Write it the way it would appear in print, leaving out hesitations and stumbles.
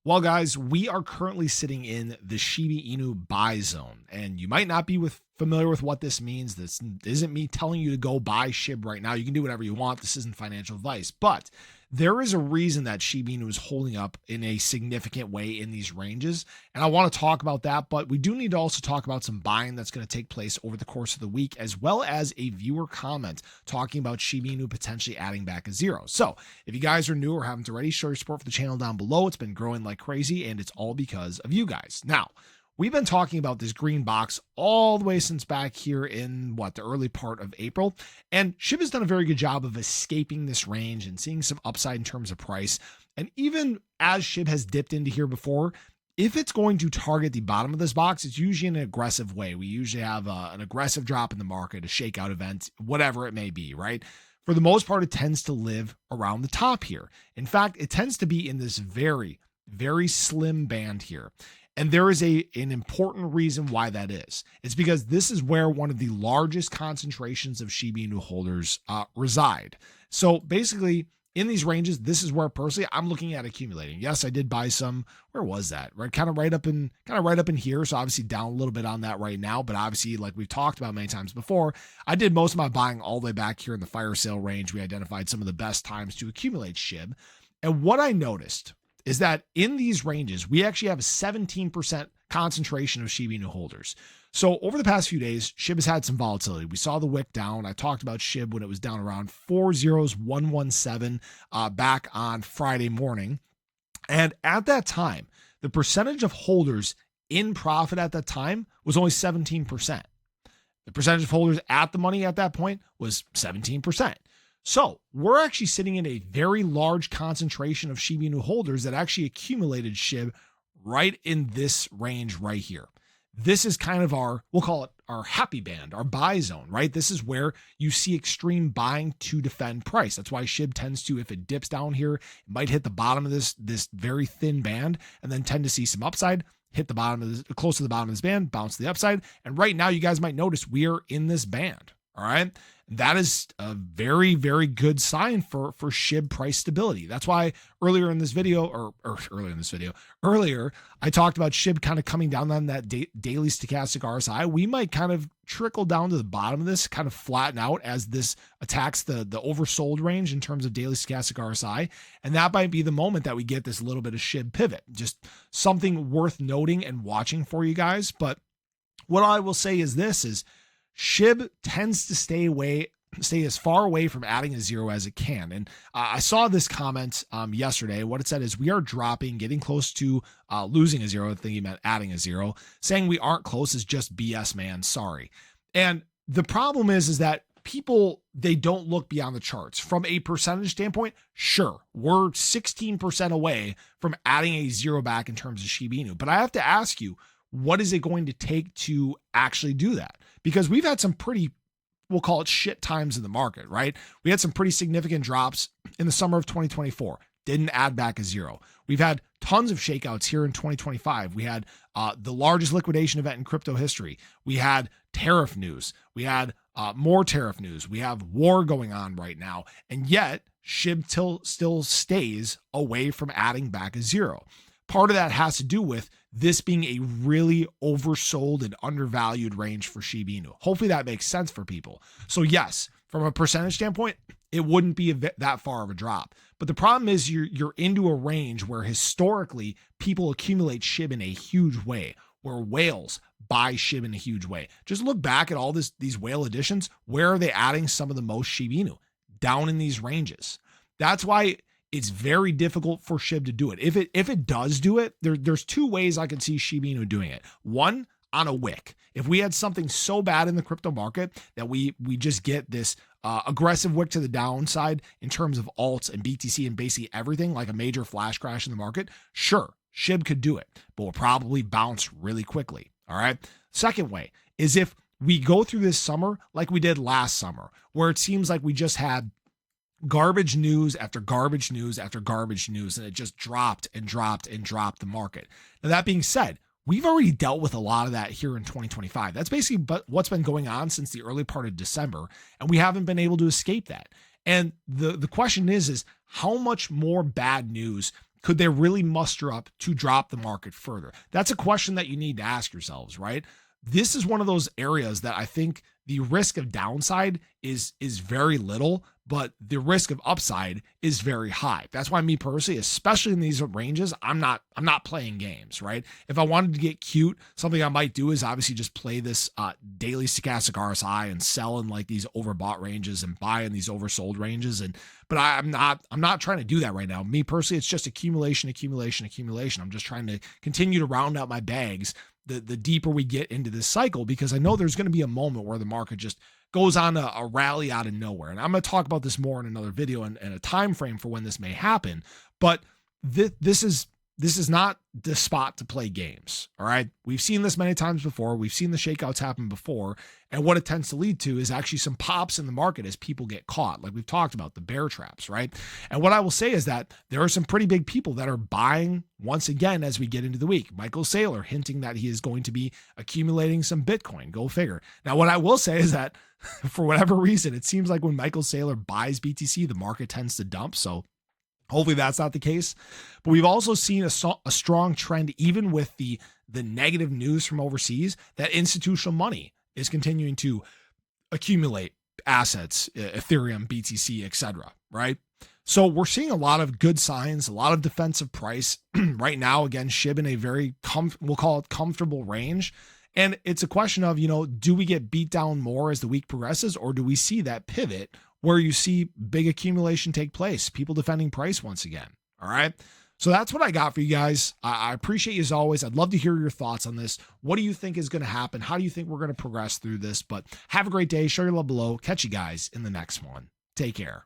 Well, guys, we are currently sitting in the Shiba Inu buy zone, and you might not be familiar with what this means. This isn't me telling you to go buy SHIB right now. You can do whatever you want. This isn't financial advice, but there is a reason that Shiba Inu is holding up in a significant way in these ranges, and I want to talk about that, but we do need to also talk about some buying that's going to take place over the course of the week, as well as a viewer comment talking about Shiba Inu potentially adding back a zero. So if you guys are new or haven't already, show your support for the channel down below. It's been growing like crazy, and it's all because of you guys. Now, we've been talking about this green box all the way since back here in the early part of April. And Shib has done a very good job of escaping this range and seeing some upside in terms of price. And even as Shib has dipped into here before, if it's going to target the bottom of this box, it's usually in an aggressive way. We usually have an aggressive drop in the market, a shakeout event, whatever it may be, right? For the most part, it tends to live around the top here. In fact, it tends to be in this very, very slim band here. And there is an important reason why that is. It's because this is where one of the largest concentrations of Shiba Inu holders reside. So basically, in these ranges, this is where personally I'm looking at accumulating. Yes, I did buy some. Where was that? Right, kind of right up in here. So obviously down a little bit on that right now. But obviously, like we've talked about many times before, I did most of my buying all the way back here in the fire sale range. We identified some of the best times to accumulate SHIB. And what I noticed is that in these ranges, we actually have a 17% concentration of Shiba Inu holders. So over the past few days, SHIB has had some volatility. We saw the wick down. I talked about SHIB when it was down around 40117 back on Friday morning. And at that time, the percentage of holders in profit at that time was only 17%. The percentage of holders at the money at that point was 17%. So we're actually sitting in a very large concentration of Shiba Inu holders that actually accumulated SHIB right in this range right here. This is kind of we'll call it our happy band, our buy zone, right? This is where you see extreme buying to defend price. That's why SHIB tends to, if it dips down here, it might hit the bottom of this very thin band and then tend to see some upside, hit the bottom of this, close to the bottom of this band, bounce to the upside. And right now you guys might notice we are in this band. All right. That is a very, very good sign for SHIB price stability. That's why earlier, I talked about SHIB kind of coming down on that daily stochastic RSI. We might kind of trickle down to the bottom of this, kind of flatten out as this attacks the oversold range in terms of daily stochastic RSI. And that might be the moment that we get this little bit of SHIB pivot. Just something worth noting and watching for you guys. But what I will say is this is, SHIB tends to stay as far away from adding a zero as it can. And I saw this comment yesterday. What it said is we are dropping, getting close to losing a zero. I think he meant adding a zero. Saying we aren't close is just BS, man. Sorry. And the problem is that people, they don't look beyond the charts. From a percentage standpoint, sure, we're 16% away from adding a zero back in terms of Shiba Inu. But I have to ask you, what is it going to take to actually do that? Because we've had some pretty, we'll call it shit times in the market, right? We had some pretty significant drops in the summer of 2024. Didn't add back a zero. We've had tons of shakeouts here in 2025. We had the largest liquidation event in crypto history. We had tariff news. We had more tariff news. We have war going on right now. And yet SHIB still stays away from adding back a zero. Part of that has to do with this being a really oversold and undervalued range for Shiba Inu. Hopefully that makes sense for people. So yes, from a percentage standpoint, it wouldn't be that far of a drop. But the problem is you're into a range where historically people accumulate SHIB in a huge way, where whales buy SHIB in a huge way. Just look back at all these whale additions. Where are they adding some of the most Shiba Inu? Down in these ranges. That's why it's very difficult for SHIB to do it. If it does do it, there's two ways I could see Shiba Inu doing it. One, on a wick. If we had something so bad in the crypto market that we just get this aggressive wick to the downside in terms of alts and BTC and basically everything, like a major flash crash in the market, sure, SHIB could do it, but will probably bounce really quickly. All right. Second way is if we go through this summer like we did last summer, where it seems like we just had garbage news after garbage news after garbage news, and it just dropped and dropped and dropped the market. Now, that being said, we've already dealt with a lot of that here in 2025. That's basically what's been going on since the early part of December, and we haven't been able to escape that. And the question is how much more bad news Could they really muster up to drop the market further? That's a question that you need to ask yourselves, right? This is one of those areas that I think the risk of downside is very little, but the risk of upside is very high. That's why me personally, especially in these ranges, I'm not playing games, right? If I wanted to get cute, something I might do is obviously just play this daily stochastic RSI and sell in like these overbought ranges and buy in these oversold ranges. But I'm not trying to do that right now. Me personally, it's just accumulation. I'm just trying to continue to round out my bags the deeper we get into this cycle, because I know there's going to be a moment where the market just goes on a rally out of nowhere. And I'm going to talk about this more in another video and a time frame for when this may happen. But this is not the spot to play games. All right. We've seen this many times before. We've seen the shakeouts happen before. And what it tends to lead to is actually some pops in the market as people get caught. Like we've talked about, the bear traps, right? And what I will say is that there are some pretty big people that are buying once again as we get into the week. Michael Saylor hinting that he is going to be accumulating some Bitcoin. Go figure. Now, what I will say is that for whatever reason, it seems like when Michael Saylor buys BTC, the market tends to dump. So hopefully that's not the case. But we've also seen a strong trend, even with the negative news from overseas, that institutional money is continuing to accumulate assets, Ethereum, BTC, etc. Right? So we're seeing a lot of good signs, a lot of defensive price right now. Again, Shib in a very we'll call it comfortable range. And it's a question of, do we get beat down more as the week progresses, or do we see that pivot where you see big accumulation take place, people defending price once again? All right. So that's what I got for you guys. I appreciate you as always. I'd love to hear your thoughts on this. What do you think is going to happen? How do you think we're going to progress through this? But have a great day. Show your love below. Catch you guys in the next one. Take care.